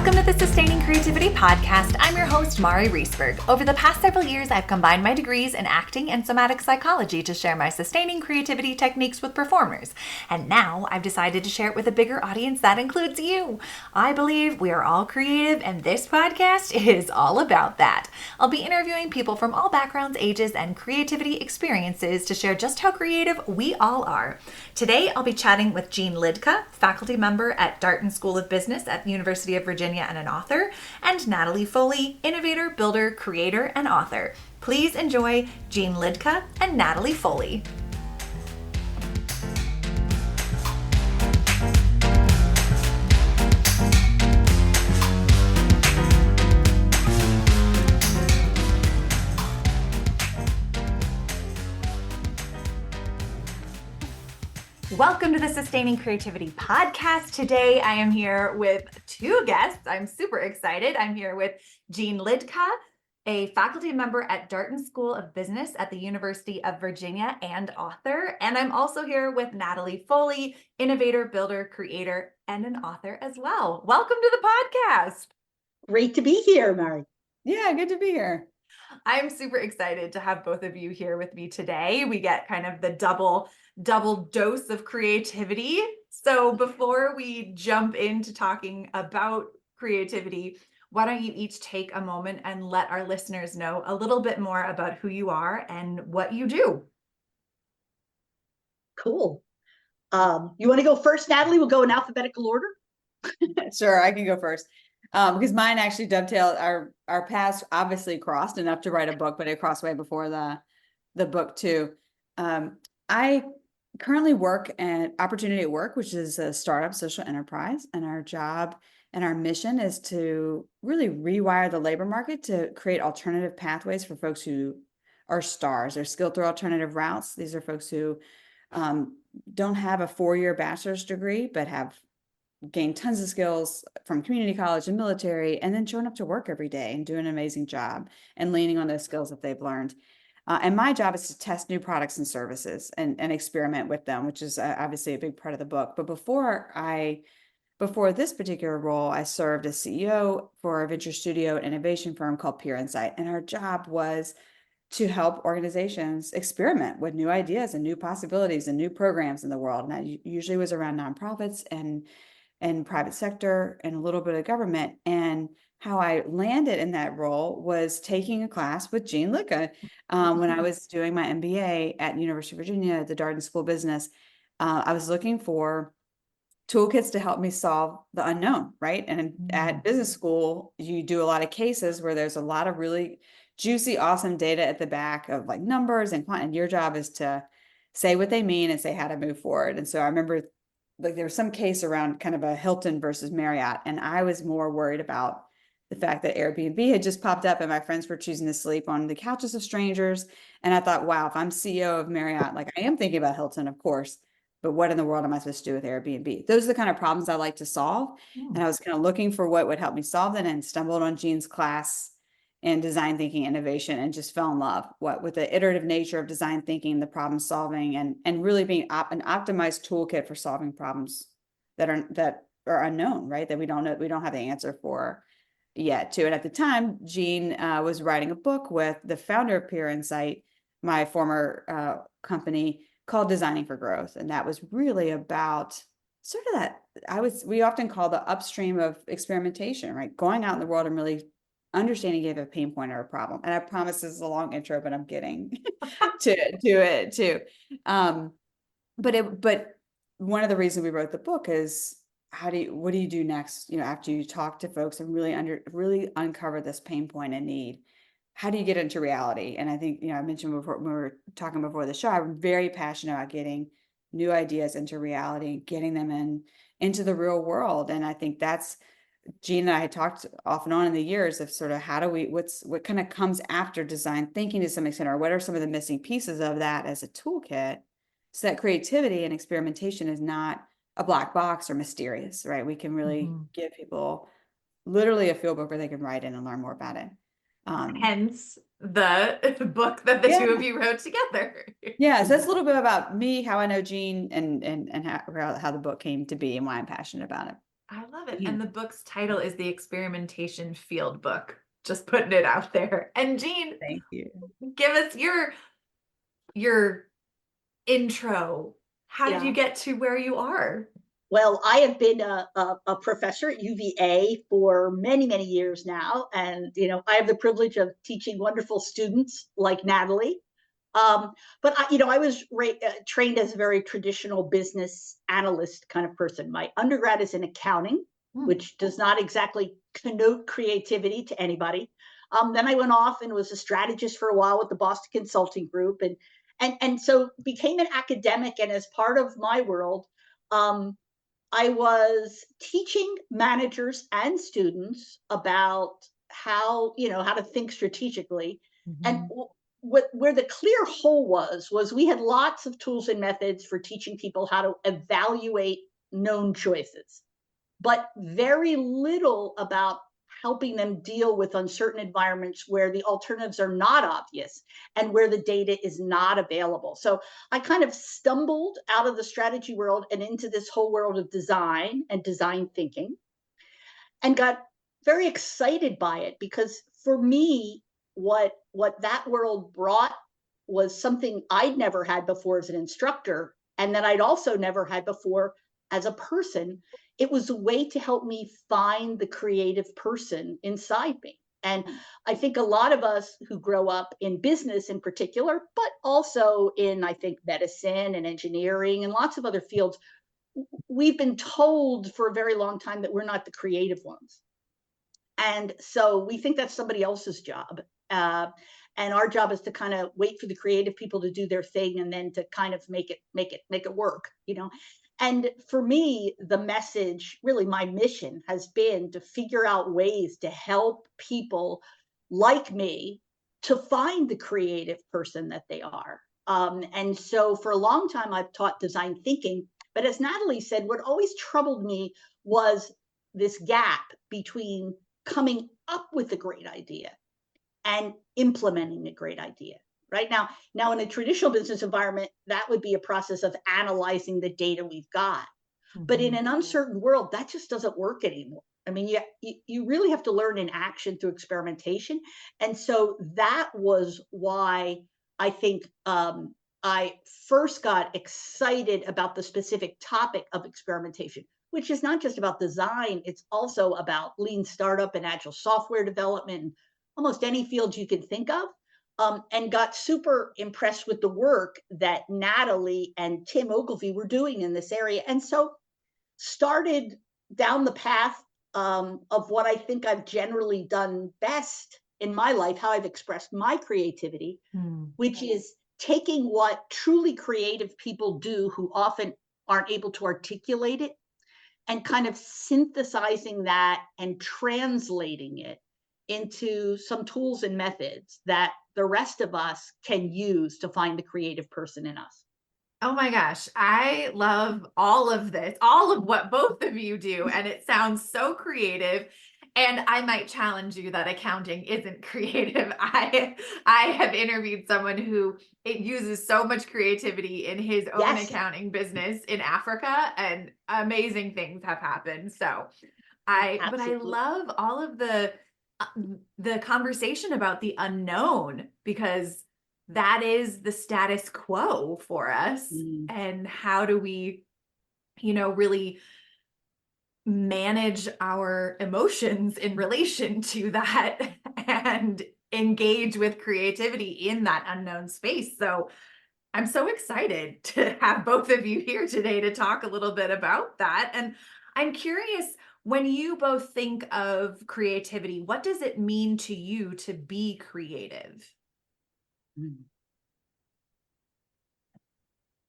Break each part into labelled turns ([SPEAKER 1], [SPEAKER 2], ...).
[SPEAKER 1] Welcome to the Sustaining Creativity Podcast. I'm your host, Mari Reisberg. Over the past several years, I've combined my degrees in acting and somatic psychology to share my sustaining creativity techniques with performers. And now I've decided to share it with a bigger audience that includes you. I believe we are all creative, and this podcast is all about that. I'll be interviewing people from all backgrounds, ages, and creativity experiences to share just how creative we all are. Today, I'll be chatting with Jeanne Liedtka, faculty member at Darden School of Business at the University of Virginia and an author, and Natalie Foley, innovator, builder, creator, and author. Please enjoy Jeanne Liedtka and Natalie Foley. Welcome to the Sustaining Creativity Podcast. Today, I am here with two guests. I'm super excited. I'm here with Jeanne Liedtka, a faculty member at Darden School of Business at the University of Virginia and author. And I'm also here with Natalie Foley, innovator, builder, creator, and an author as well. Welcome to the podcast.
[SPEAKER 2] Great to be here, Mari.
[SPEAKER 3] Yeah, good to be here.
[SPEAKER 1] I'm super excited to have both of you here with me today. We get kind of the double dose of creativity. So before we jump into talking about creativity, why don't you each take a moment and let our listeners know a little bit more about who you are and what you do?
[SPEAKER 2] Cool. You want to go first, Natalie? We'll go in alphabetical order.
[SPEAKER 3] Sure, I can go first. Because mine actually dovetailed, our paths obviously crossed enough to write a book, but it crossed way before the book too. I currently work at Opportunity at Work, which is a startup social enterprise, and our job and our mission is to really rewire the labor market to create alternative pathways for folks who are stars. They're skilled through alternative routes. These are folks who don't have a 4-year bachelor's degree, but have gained tons of skills from community college and military, and then showing up to work every day and doing an amazing job and leaning on those skills that they've learned. And my job is to test new products and services and experiment with them, which is obviously a big part of the book. But before this particular role, I served as CEO for a venture studio and innovation firm called Pure Insight. And our job was to help organizations experiment with new ideas and new possibilities and new programs in the world. And that usually was around nonprofits and private sector and a little bit of government. And how I landed in that role was taking a class with Jeanne Liedtka when I was doing my MBA at University of Virginia at the Darden School of Business. I was looking for toolkits to help me solve the unknown, right? And at business school, you do a lot of cases where there's a lot of really juicy, awesome data at the back of like numbers and your job is to say what they mean and say how to move forward. And so I remember like there was some case around kind of a Hilton versus Marriott, and I was more worried about the fact that Airbnb had just popped up and my friends were choosing to sleep on the couches of strangers. And I thought, wow, if I'm CEO of Marriott, like I am thinking about Hilton, of course, but what in the world am I supposed to do with Airbnb? Those are the kind of problems I like to solve. And I was kind of looking for what would help me solve that and stumbled on Jeanne's class in design thinking innovation and just fell in love with the iterative nature of design thinking, the problem solving, and really being an optimized toolkit for solving problems that are unknown, right? That we don't know, we don't have the answer for yet too. And at the time, Jeanne was writing a book with the founder of Pure Insight, my former company, called Designing for Growth. And that was really about sort of that, we often call the upstream of experimentation, right? Going out in the world and really understanding if a pain point or a problem. And I promise this is a long intro, but I'm getting to it too. But one of the reasons we wrote the book is what do you do next? You know, after you talk to folks and really uncover this pain point and need, how do you get into reality? And I think, you know, I mentioned before when we were talking before the show, I'm very passionate about getting new ideas into reality, getting them into the real world. And I think that's Jeanne and I had talked off and on in the years of sort of what kind of comes after design thinking to some extent, or what are some of the missing pieces of that as a toolkit, so that creativity and experimentation is not a black box or mysterious, right? We can really give people literally a field book where they can write in and learn more about it.
[SPEAKER 1] Hence the book that the two of you wrote together.
[SPEAKER 3] Yeah, so that's a little bit about me, how I know Jeanne, and how the book came to be and why I'm passionate about it.
[SPEAKER 1] I love it. and the book's title is The Experimentation Field Book. Just putting it out there. And Jeanne,
[SPEAKER 3] Thank you.
[SPEAKER 1] give us your intro. How did you get to where you are?
[SPEAKER 2] Well, I have been a professor at UVA for many, many years now. And, I have the privilege of teaching wonderful students like Natalie. But I was trained as a very traditional business analyst kind of person. My undergrad is in accounting, which does not exactly connote creativity to anybody. Then I went off and was a strategist for a while with the Boston Consulting Group, and so became an academic. And as part of my world, I was teaching managers and students about how to think strategically. And where the clear hole was we had lots of tools and methods for teaching people how to evaluate known choices, but very little about helping them deal with uncertain environments where the alternatives are not obvious and where the data is not available. So I kind of stumbled out of the strategy world and into this whole world of design and design thinking, and got very excited by it, because for me, what that world brought was something I'd never had before as an instructor, and that I'd also never had before as a person. It was a way to help me find the creative person inside me. And I think a lot of us who grow up in business in particular, but also in, I think, medicine and engineering and lots of other fields, we've been told for a very long time that we're not the creative ones. And so we think that's somebody else's job. And our job is to kind of wait for the creative people to do their thing and then to kind of make it work, And for me, the message, really my mission, has been to figure out ways to help people like me to find the creative person that they are. And so for a long time, I've taught design thinking. But as Natalie said, what always troubled me was this gap between coming up with a great idea and implementing a great idea. Right now in a traditional business environment, that would be a process of analyzing the data we've got. But in an uncertain world, that just doesn't work anymore. I mean, you really have to learn in action through experimentation. And so that was why I think I first got excited about the specific topic of experimentation, which is not just about design, it's also about lean startup and agile software development, and almost any field you can think of. And got super impressed with the work that Natalie and Tim Ogilvy were doing in this area. And so started down the path of what I think I've generally done best in my life, how I've expressed my creativity, which is taking what truly creative people do who often aren't able to articulate it, and kind of synthesizing that and translating it into some tools and methods that the rest of us can use to find the creative person in us.
[SPEAKER 1] Oh my gosh, I love all of this, all of what both of you do, and it sounds so creative. And I might challenge you that accounting isn't creative. I have interviewed someone who it uses so much creativity in his own accounting business in Africa, and amazing things have happened. So but I love all of the conversation about the unknown, because that is the status quo for us. And how do we, really manage our emotions in relation to that and engage with creativity in that unknown space. So I'm so excited to have both of you here today to talk a little bit about that. And I'm curious, when you both think of creativity, what does it mean to you to be creative?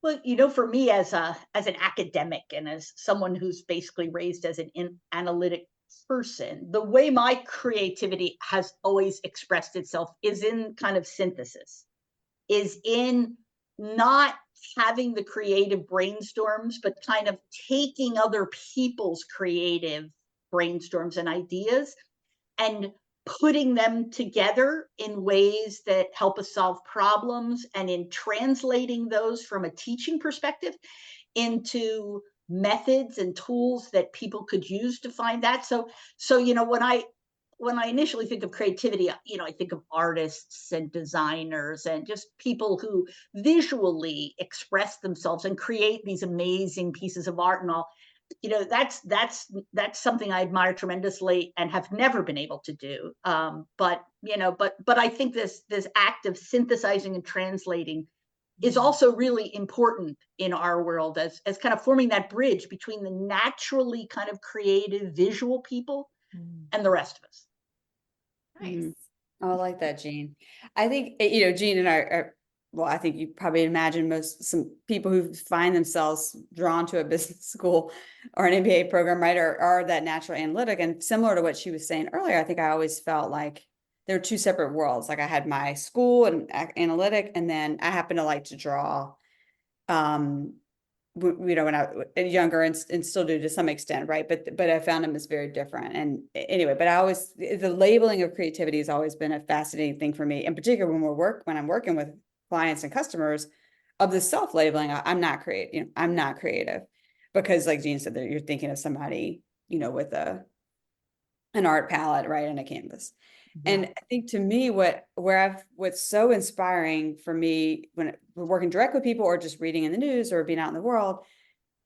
[SPEAKER 2] Well, for me as an academic and as someone who's basically raised as an analytic person, the way my creativity has always expressed itself is in kind of synthesis, is in not having the creative brainstorms, but kind of taking other people's creative brainstorms and ideas and putting them together in ways that help us solve problems, and in translating those from a teaching perspective into methods and tools that people could use to find that. So when I initially think of creativity, I think of artists and designers and just people who visually express themselves and create these amazing pieces of art and all. That's something I admire tremendously and have never been able to do. But I think this act of synthesizing and translating is also really important in our world as kind of forming that bridge between the naturally kind of creative visual people and the rest of us.
[SPEAKER 1] Nice.
[SPEAKER 3] Oh, I like that, Jeanne. I think, Jeanne and I well, I think you probably imagine some people who find themselves drawn to a business school or an MBA program, right, are that natural analytic. And similar to what she was saying earlier, I think I always felt like there were two separate worlds. Like I had my school and analytic, and then I happen to like to draw, when I was younger and still do to some extent, right? But I found them as very different. And anyway, but the labeling of creativity has always been a fascinating thing for me, in particular when I'm working with clients and customers of the self-labeling. I'm not creative, I'm not creative, because like Jeanne said, that you're thinking of somebody, with an art palette, right, and a canvas. Yeah. And I think to me, what's so inspiring for me when we're working direct with people or just reading in the news or being out in the world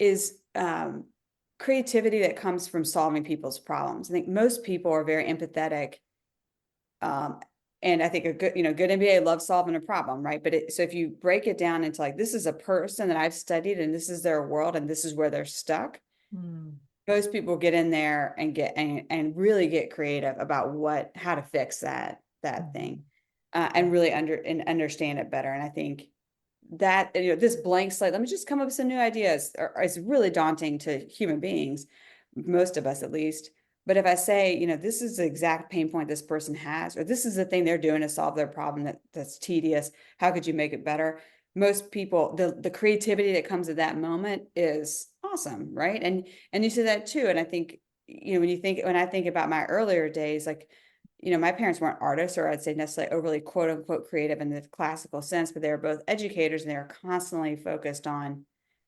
[SPEAKER 3] is creativity that comes from solving people's problems. I think most people are very empathetic. And I think a good MBA loves solving a problem, right? But so if you break it down into like, this is a person that I've studied and this is their world and this is where they're stuck. Most people get in there and really get creative about how to fix that thing, and really understand it better. And I think that, this blank slate, let me just come up with some new ideas, is really daunting to human beings, most of us at least. But if I say, this is the exact pain point this person has, or this is the thing they're doing to solve their problem that's tedious, how could you make it better? Most people, the creativity that comes at that moment is awesome, right? And you said that too. And I think, when I think about my earlier days, like, my parents weren't artists, or I'd say necessarily overly quote unquote creative in the classical sense, but they were both educators and they were constantly focused on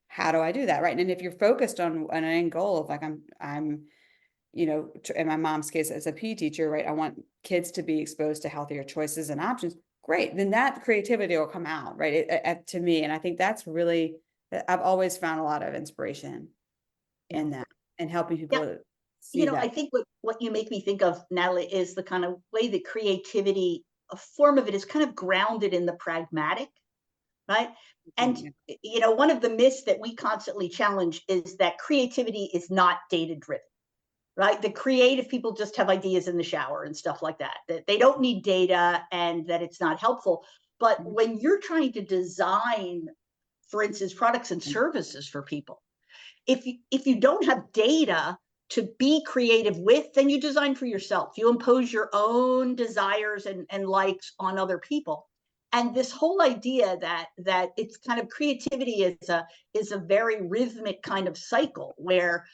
[SPEAKER 3] how do I do that, right? And if you're focused on an end goal of like, I'm in my mom's case as a PE teacher, right, I want kids to be exposed to healthier choices and options. Great, then that creativity will come out, right? To me, and I think that's really, I've always found a lot of inspiration in that, and helping people see that.
[SPEAKER 2] I think what you make me think of, Natalie, is the kind of way that creativity, a form of it, is kind of grounded in the pragmatic, right? And one of the myths that we constantly challenge is that creativity is not data driven. Right? The creative people just have ideas in the shower and stuff like that they don't need data, and that it's not helpful. But when you're trying to design, for instance, products and services for people, if you don't have data to be creative with, then you design for yourself. You impose your own desires and likes on other people. And this whole idea that it's kind of creativity is a very rhythmic kind of cycle where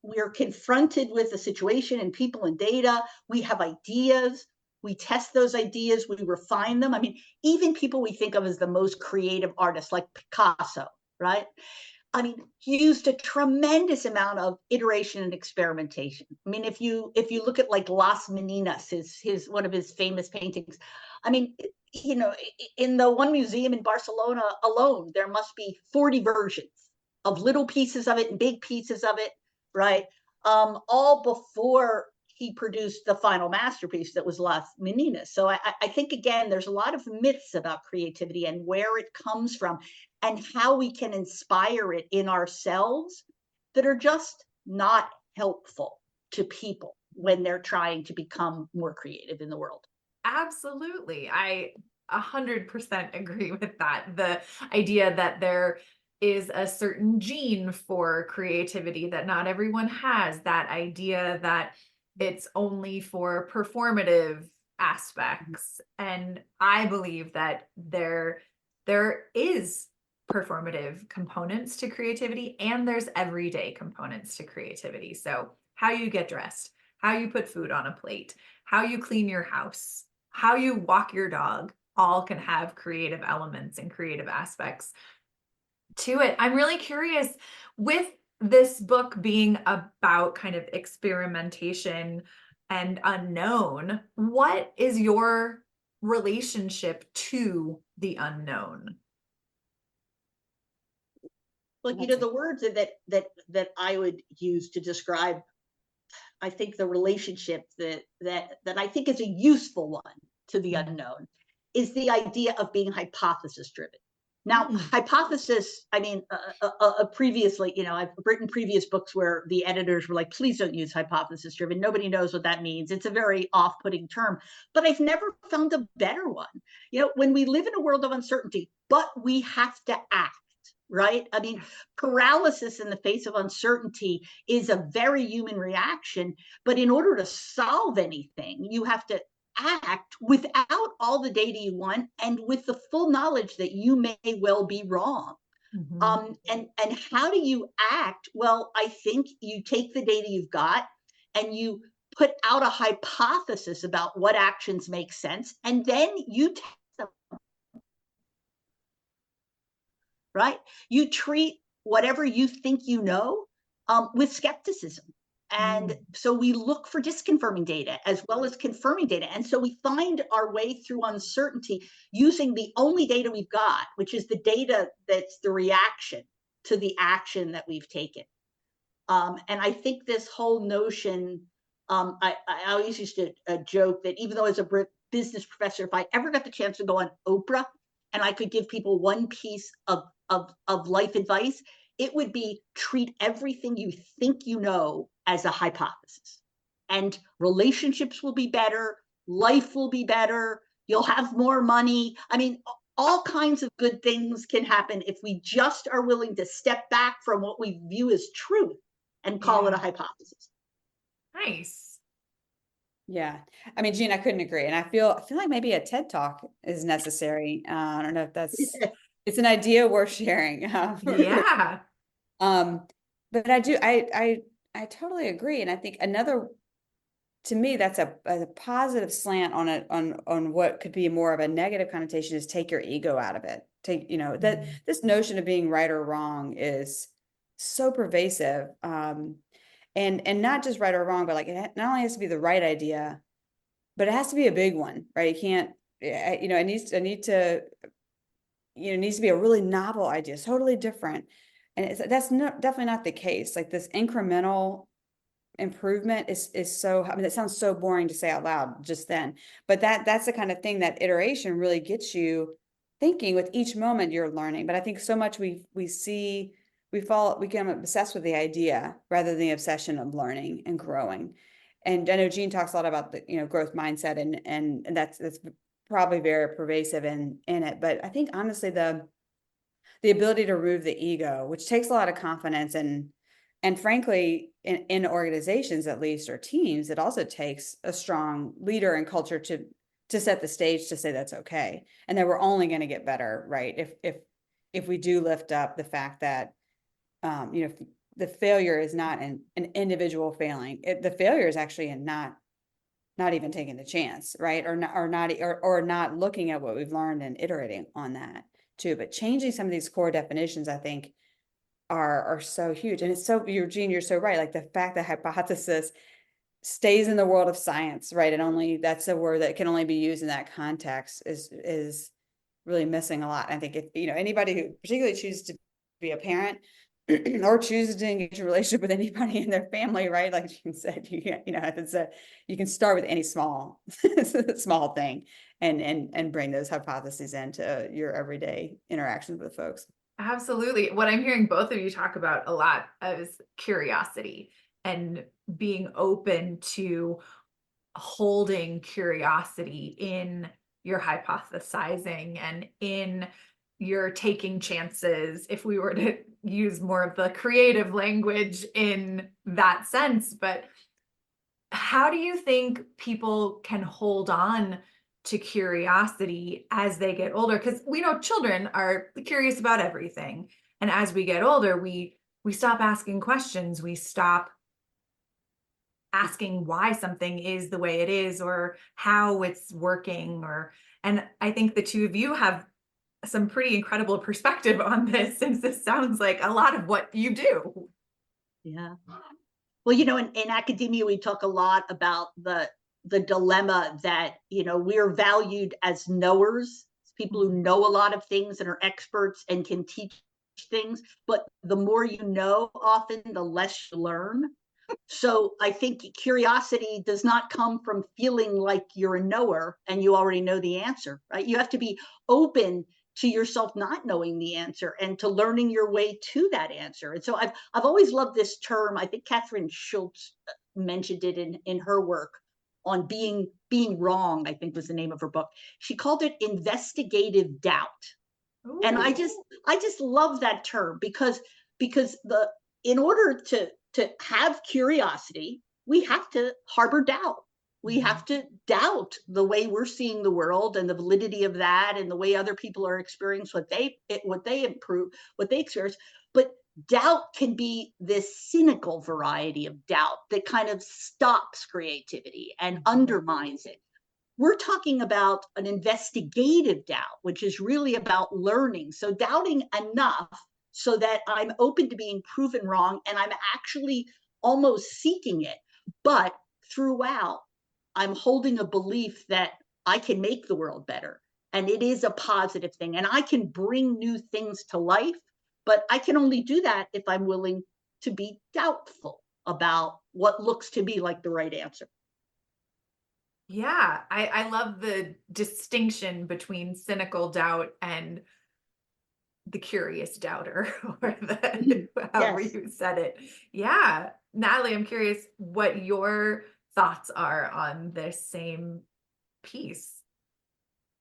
[SPEAKER 2] we're confronted with a situation and people and data. We have ideas. We test those ideas. We refine them. I mean, even people we think of as the most creative artists, like Picasso, right? I mean, he used a tremendous amount of iteration and experimentation. I mean, if you look at like Las Meninas, his one of his famous paintings, I mean, in the one museum in Barcelona alone, there must be 40 versions of little pieces of it and big pieces of it, right? All before he produced the final masterpiece that was Las Meninas. So I think, again, there's a lot of myths about creativity and where it comes from and how we can inspire it in ourselves that are just not helpful to people when they're trying to become more creative in the world.
[SPEAKER 1] Absolutely. I 100% agree with that. The idea that there is a certain gene for creativity that not everyone has, that idea that it's only for performative aspects. And I believe that there is performative components to creativity, and there's everyday components to creativity. So how you get dressed, how you put food on a plate, how you clean your house, how you walk your dog, all can have creative elements and creative aspects to it. I'm really curious, with this book being about kind of experimentation and unknown, what is your relationship to the unknown?
[SPEAKER 2] Well, the words that I would use to describe, I think, the relationship that I think is a useful one to the unknown is the idea of being hypothesis driven. Now, hypothesis, I mean, previously, I've written previous books where the editors were like, please don't use hypothesis driven. Nobody knows what that means. It's a very off-putting term, but I've never found a better one. When we live in a world of uncertainty, but we have to act, right? I mean, paralysis in the face of uncertainty is a very human reaction, but in order to solve anything, you have to act without all the data you want and with the full knowledge that you may well be wrong. And how do you act? Well, I think you take the data you've got and you put out a hypothesis about what actions make sense, and then you test them. Right? You treat whatever you think you know with skepticism. And so we look for disconfirming data as well as confirming data. And so we find our way through uncertainty using the only data we've got, which is the data that's the reaction to the action that we've taken. And I think this whole notion, I always used to joke that even though as a business professor, if I ever got the chance to go on Oprah and I could give people one piece of life advice, it would be treat everything you think you know as a hypothesis. And relationships will be better, life will be better, you'll have more money. I mean, all kinds of good things can happen if we just are willing to step back from what we view as truth and call it a hypothesis.
[SPEAKER 1] Nice.
[SPEAKER 3] Yeah. I mean, Jeanne, I couldn't agree. And I feel like maybe a TED Talk is necessary. I don't know if that's, it's an idea worth sharing.
[SPEAKER 1] Yeah.
[SPEAKER 3] But I totally agree. And I think to me, that's a positive slant on what could be more of a negative connotation is take your ego out of it. That this notion of being right or wrong is so pervasive. And not just right or wrong, but like it not only has to be the right idea, but it has to be a big one, right? It can't, it needs to be a really novel idea, totally different. And that's definitely not the case. Like this incremental improvement is so, I mean, it sounds so boring to say out loud just then, but that's the kind of thing that iteration really gets you thinking with each moment you're learning. But I think so much we become obsessed with the idea rather than the obsession of learning and growing. And I know Jeanne talks a lot about the, growth mindset and that's probably very pervasive in it. But I think honestly, the ability to remove the ego, which takes a lot of confidence and frankly, in organizations, at least, or teams, it also takes a strong leader and culture to set the stage to say that's okay. And that we're only going to get better, right? If we do lift up the fact that, the failure is not an individual failing. The failure is actually in not even taking the chance, right? Or not looking at what we've learned and iterating on that too. But changing some of these core definitions, I think, are so huge. And it's so, Jeanne, you're so right. Like the fact that hypothesis stays in the world of science, right? And that's a word that can only be used in that context is really missing a lot. I think if, anybody who particularly chooses to be a parent or chooses to engage in a relationship with anybody in their family, right? Like Jeanne said, you can start with any small thing and bring those hypotheses into your everyday interactions with folks.
[SPEAKER 1] Absolutely. What I'm hearing both of you talk about a lot is curiosity and being open to holding curiosity in your hypothesizing and in your taking chances, if we were to use more of the creative language in that sense. But how do you think people can hold on to curiosity as they get older? Because we know children are curious about everything. And as we get older, we stop asking questions. We stop asking why something is the way it is or how it's working. And I think the two of you have some pretty incredible perspective on this, since this sounds like a lot of what you do.
[SPEAKER 2] Yeah. Well, in academia, we talk a lot about the dilemma that, we're valued as knowers, people who know a lot of things and are experts and can teach things. But the more you know, often the less you learn. So I think curiosity does not come from feeling like you're a knower and you already know the answer, right? You have to be open to yourself not knowing the answer and to learning your way to that answer. And so I've always loved this term. I think Catherine Schultz mentioned it in her work on being wrong, I think was the name of her book. She called it investigative doubt. Ooh. And I just love that term because in order to have curiosity, we have to harbor doubt. We have to doubt the way we're seeing the world and the validity of that and the way other people are experiencing what they experience. But doubt can be this cynical variety of doubt that kind of stops creativity and undermines it. We're talking about an investigative doubt, which is really about learning. So doubting enough so that I'm open to being proven wrong and I'm actually almost seeking it. But throughout, I'm holding a belief that I can make the world better. And it is a positive thing. And I can bring new things to life, but I can only do that if I'm willing to be doubtful about what looks to me like the right answer.
[SPEAKER 1] Yeah, I love the distinction between cynical doubt and the curious doubter, or however you said it. Yeah. Natalie, I'm curious what your thoughts are on this same piece.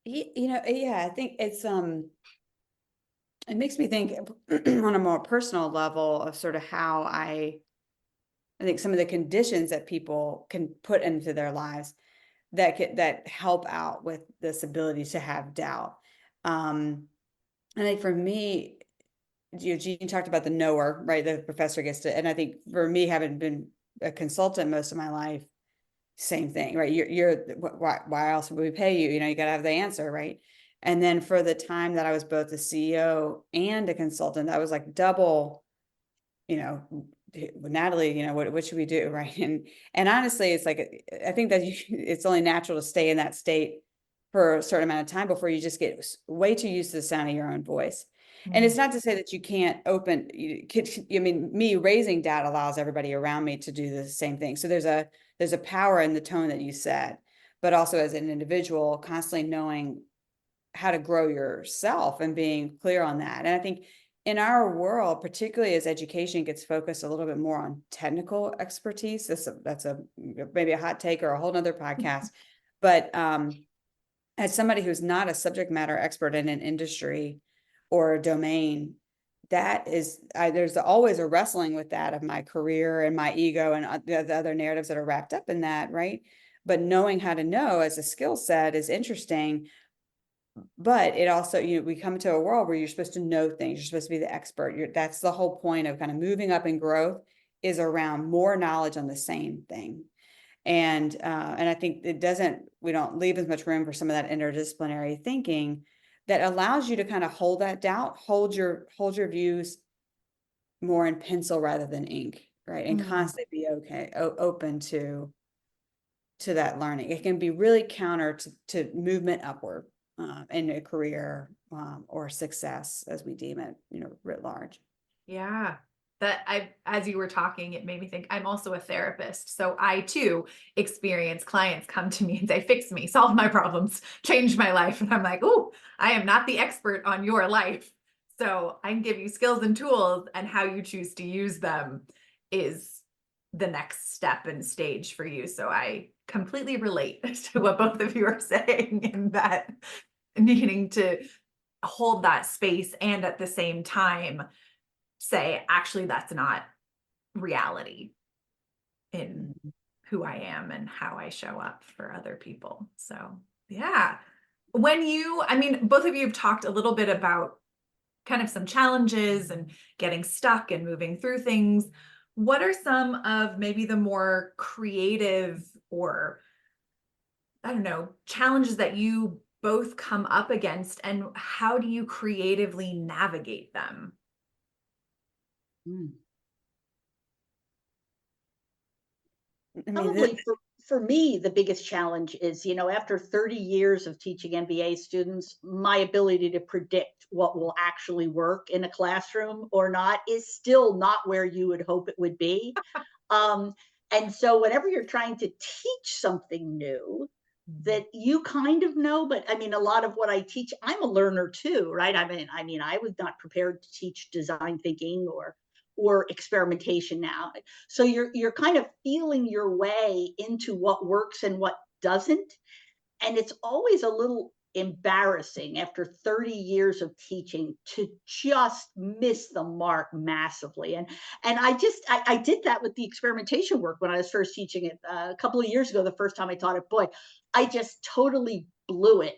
[SPEAKER 3] I think it's it makes me think on a more personal level of sort of how I think some of the conditions that people can put into their lives that help out with this ability to have doubt. I think for me, Jeanne talked about the knower, right? The professor gets to, and I think for me, having been a consultant most of my life, same thing, right? Why else would we pay you? You got to have the answer, right? And then for the time that I was both a CEO and a consultant, I was like double, Natalie, what should we do, right? And honestly, it's like I think that it's only natural to stay in that state for a certain amount of time before you just get way too used to the sound of your own voice. Mm-hmm. And it's not to say that you can't me raising doubt allows everybody around me to do the same thing. So there's a power in the tone that you set, but also as an individual, constantly knowing how to grow yourself and being clear on that. And I think in our world, particularly as education gets focused a little bit more on technical expertise, that's maybe a hot take or a whole nother podcast, but as somebody who's not a subject matter expert in an industry or a domain, there's always a wrestling with that of my career and my ego and the other narratives that are wrapped up in that, right? But knowing how to know as a skill set is interesting. But it also, we come to a world where you're supposed to know things. You're supposed to be the expert. That's the whole point of kind of moving up in growth, is around more knowledge on the same thing. And I think we don't leave as much room for some of that interdisciplinary thinking that allows you to kind of hold that doubt, hold your views more in pencil rather than ink, right? And constantly be open to that learning. It can be really counter to movement upward in a career or success as we deem it, writ large.
[SPEAKER 1] Yeah. As you were talking, it made me think I'm also a therapist. So I too experience clients come to me and say, fix me, solve my problems, change my life. And I'm like, oh, I am not the expert on your life. So I can give you skills and tools, and how you choose to use them is the next step and stage for you. So I completely relate to what both of you are saying, in that needing to hold that space and at the same time say, actually, that's not reality in who I am and how I show up for other people. So yeah. Both of you have talked a little bit about kind of some challenges and getting stuck and moving through things. What are some of maybe the more creative, or I don't know, challenges that you both come up against, and how do you creatively navigate them?
[SPEAKER 3] Mm. I mean,
[SPEAKER 2] Probably for me, the biggest challenge is, after 30 years of teaching MBA students, my ability to predict what will actually work in a classroom or not is still not where you would hope it would be. Um, and so whenever you're trying to teach something new that you kind of know, but I mean, a lot of what I teach, I'm a learner too, right? I mean, I was not prepared to teach design thinking or experimentation now. So you're kind of feeling your way into what works and what doesn't. And it's always a little embarrassing after 30 years of teaching to just miss the mark massively. And I did that with the experimentation work when I was first teaching it a couple of years ago. The first time I taught it, boy, I just totally blew it.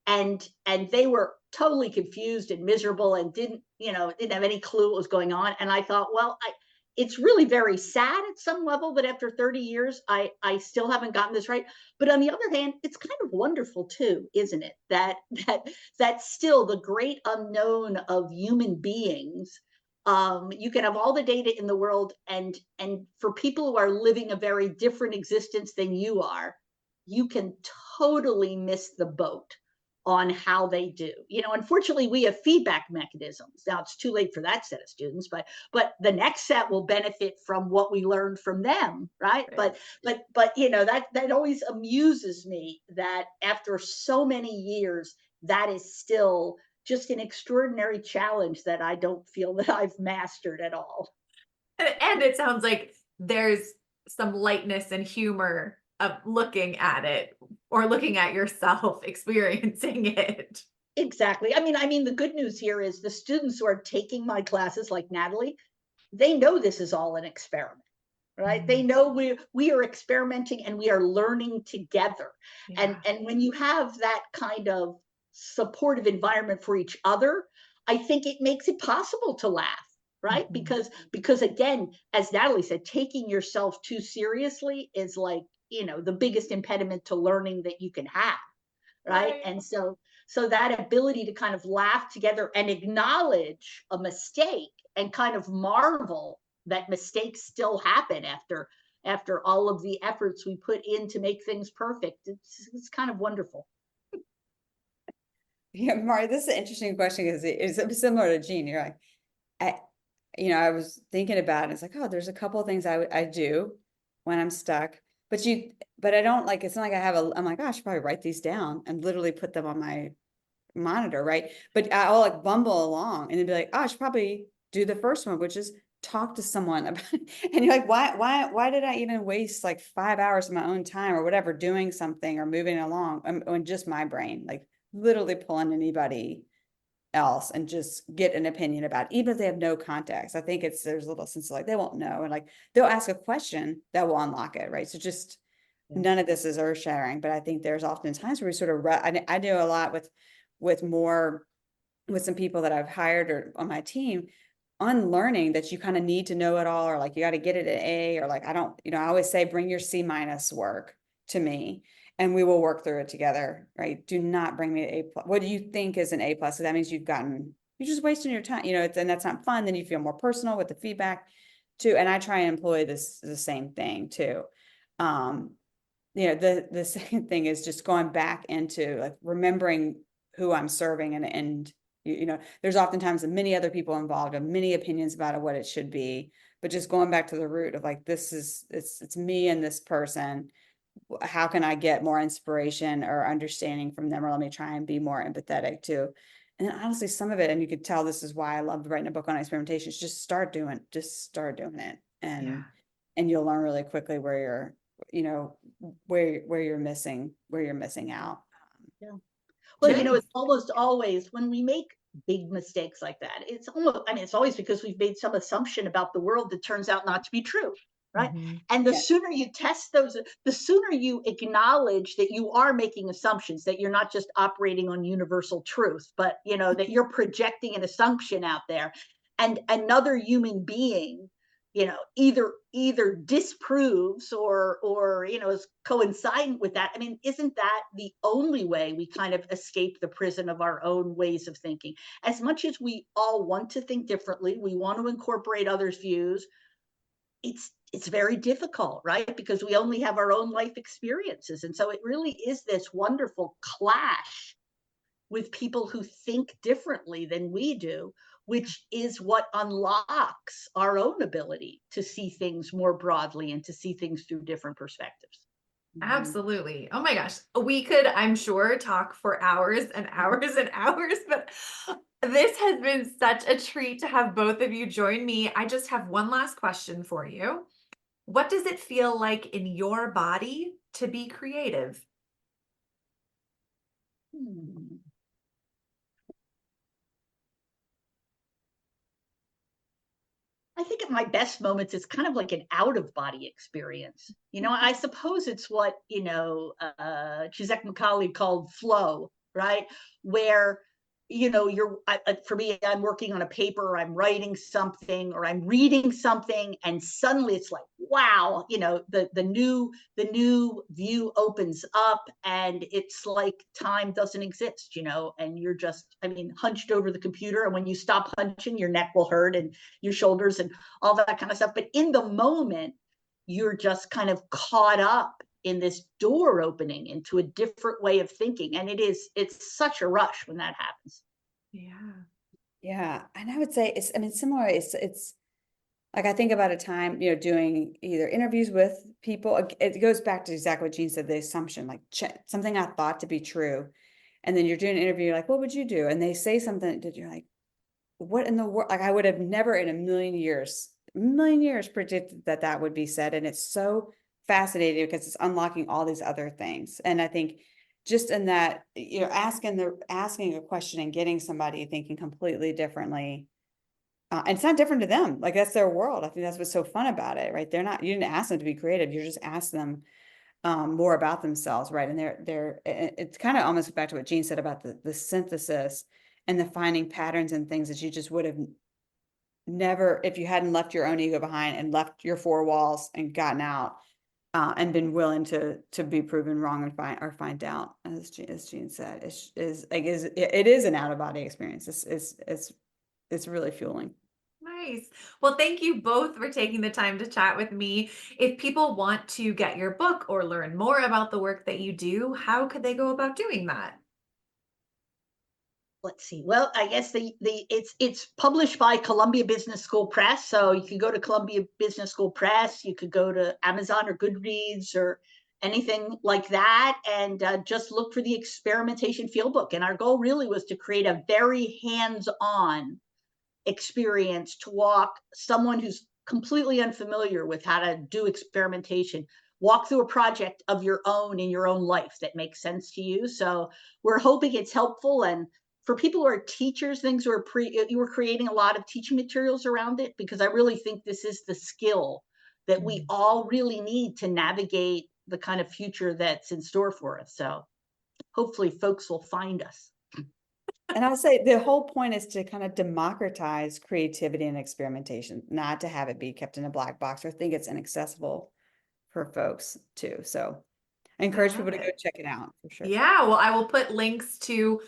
[SPEAKER 2] And they were totally confused and miserable and didn't have any clue what was going on. And I thought, well, it's really very sad at some level that after 30 years I still haven't gotten this right. But on the other hand, it's kind of wonderful too, isn't it, that still the great unknown of human beings. You can have all the data in the world, and for people who are living a very different existence than you are, you can totally miss the boat on how they do. Unfortunately, we have feedback mechanisms. Now it's too late for that set of students, but the next set will benefit from what we learned from them, right?
[SPEAKER 1] Right.
[SPEAKER 2] But that always amuses me that after so many years, that is still just an extraordinary challenge that I don't feel that I've mastered at all.
[SPEAKER 1] And it sounds like there's some lightness and humor of looking at it, or looking at yourself experiencing it.
[SPEAKER 2] Exactly. I mean, the good news here is the students who are taking my classes, like Natalie, they know this is all an experiment, right? They know we are experimenting and we are learning together.
[SPEAKER 1] Yeah.
[SPEAKER 2] And when you have that kind of supportive environment for each other, I think it makes it possible to laugh, right?
[SPEAKER 1] Mhm.
[SPEAKER 2] Because again, as Natalie said, taking yourself too seriously is like, the biggest impediment to learning that you can have, right?
[SPEAKER 1] Right.
[SPEAKER 2] And so that ability to kind of laugh together and acknowledge a mistake and kind of marvel that mistakes still happen after all of the efforts we put in to make things perfect, it's kind of wonderful.
[SPEAKER 3] Yeah, Mari, this is an interesting question because it's similar to Jeanne. You're like, I was thinking about it. It's like, oh, there's a couple of things I do when I'm stuck, but I don't like, it's not like I'm like, oh, I should probably write these down and literally put them on my monitor, right? But I'll like bumble along and then be like, oh, I should probably do the first one, which is talk to someone about it. And you're like, why did I even waste like 5 hours of my own time or whatever doing something or moving along on just my brain, like literally pulling anybody else and just get an opinion about it, even if they have no context. I think there's a little sense of like they won't know, and like they'll ask a question that will unlock it, right? So just none of this is earth shattering, but I think there's often times where we sort of I do a lot with some people that I've hired or on my team, unlearning that you kind of need to know it all, or like you got to get it at A, or like I don't, I always say bring your C- work to me and we will work through it together, right? Do not bring me an A+. What do you think is an A+? So that means you're just wasting your time, and that's not fun. Then you feel more personal with the feedback too. And I try and employ the same thing too. The second thing is just going back into like remembering who I'm serving, and there's oftentimes many other people involved and many opinions about what it should be, but just going back to the root of like, it's me and this person. How can I get more inspiration or understanding from them, or let me try and be more empathetic too. And then honestly, some of it, and you could tell this is why I loved writing a book on experimentation, is just start doing it. And you'll learn really quickly where you're missing out.
[SPEAKER 2] Yeah. Well,
[SPEAKER 1] Nice.
[SPEAKER 2] it's almost always when we make big mistakes like that, it's always because we've made some assumption about the world that turns out not to be true, right?
[SPEAKER 1] Mhm.
[SPEAKER 2] And the
[SPEAKER 3] Yeah.
[SPEAKER 2] sooner you test those, the sooner you acknowledge that you are making assumptions, that you're not just operating on universal truth, but that you're projecting an assumption out there, and another human being either disproves or is coincident with that. I mean, isn't that the only way we kind of escape the prison of our own ways of thinking? As much as we all want to think differently, we want to incorporate others' views, it's very difficult, right? Because we only have our own life experiences. And so it really is this wonderful clash with people who think differently than we do, which is what unlocks our own ability to see things more broadly and to see things through different perspectives.
[SPEAKER 1] Absolutely. Oh my gosh. We could, I'm sure, talk for hours and hours and hours, but this has been such a treat to have both of you join me. I just have one last question for you. What does it feel like in your body to be creative?
[SPEAKER 2] I think at my best moments, it's kind of like an out-of-body experience. I suppose it's what, Zizek Macaulay called flow, right? Where, for me, I'm working on a paper, or I'm writing something, or I'm reading something, and suddenly it's like, wow, the new view opens up, and it's like time doesn't exist, and you're just, hunched over the computer, and when you stop hunching, your neck will hurt and your shoulders and all that kind of stuff. But in the moment, you're just kind of caught up in this door opening into a different way of thinking. And it's such a rush when that happens.
[SPEAKER 3] Yeah. And I would say similar. It's like, I think about a time, doing either interviews with people. It goes back to exactly what Jeanne said, the assumption, like something I thought to be true. And then you're doing an interview, you're like, what would you do? And they say something that you're like, what in the world? Like, I would have never in a million years predicted that would be said. And it's so fascinating because it's unlocking all these other things. And I think just in that, asking a question and getting somebody thinking completely differently, and it's not different to them. Like, that's their world. I think that's what's so fun about it, right? You didn't ask them to be creative. You just asked them more about themselves, right? And it's kind of almost back to what Jeanne said about the synthesis and the finding patterns and things that you just would have never, if you hadn't left your own ego behind and left your four walls and gotten out and been willing to be proven wrong and find out, as Jeanne said, it is an out of body experience. It's really fueling.
[SPEAKER 1] Nice. Well, thank you both for taking the time to chat with me. If people want to get your book or learn more about the work that you do, how could they go about doing that?
[SPEAKER 2] Let's see. Well, I guess it's published by Columbia Business School Press. So you could go to Columbia Business School Press. You could go to Amazon or Goodreads or anything like that, and just look for the Experimentation Field Book. And our goal really was to create a very hands-on experience to walk someone who's completely unfamiliar with how to do experimentation, walk through a project of your own in your own life that makes sense to you. So we're hoping it's helpful. And for people who are teachers, you were creating a lot of teaching materials around it, because I really think this is the skill that we all really need to navigate the kind of future that's in store for us. So hopefully folks will find us.
[SPEAKER 3] And I'll say the whole point is to kind of democratize creativity and experimentation, not to have it be kept in a black box or think it's inaccessible for folks too. So I encourage people to go check it out for sure.
[SPEAKER 1] Yeah, well, I will put links to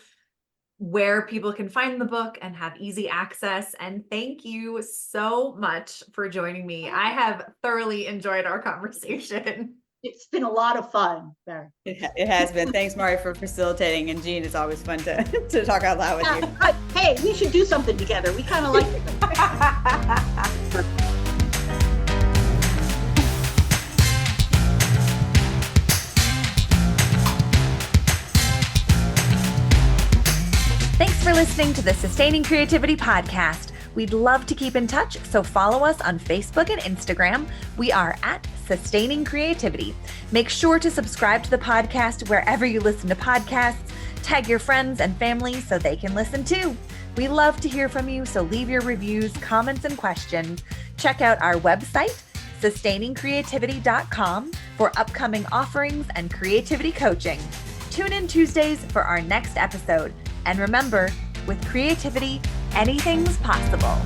[SPEAKER 1] where people can find the book and have easy access. And thank you so much for joining me. I have thoroughly enjoyed our conversation.
[SPEAKER 2] It's been a lot of fun, Barry.
[SPEAKER 3] It has been. Thanks, Mari, for facilitating. And Jeanne, it's always fun to talk out loud with you.
[SPEAKER 2] Hey, we should do something together. We kind of like it.
[SPEAKER 1] Thanks for listening to the Sustaining Creativity Podcast. We'd love to keep in touch, so follow us on Facebook and Instagram. We are at Sustaining Creativity. Make sure to subscribe to the podcast wherever you listen to podcasts. Tag your friends and family so they can listen too. We love to hear from you, so leave your reviews, comments, and questions. Check out our website, sustainingcreativity.com, for upcoming offerings and creativity coaching. Tune in Tuesdays for our next episode. And remember, with creativity, anything's possible.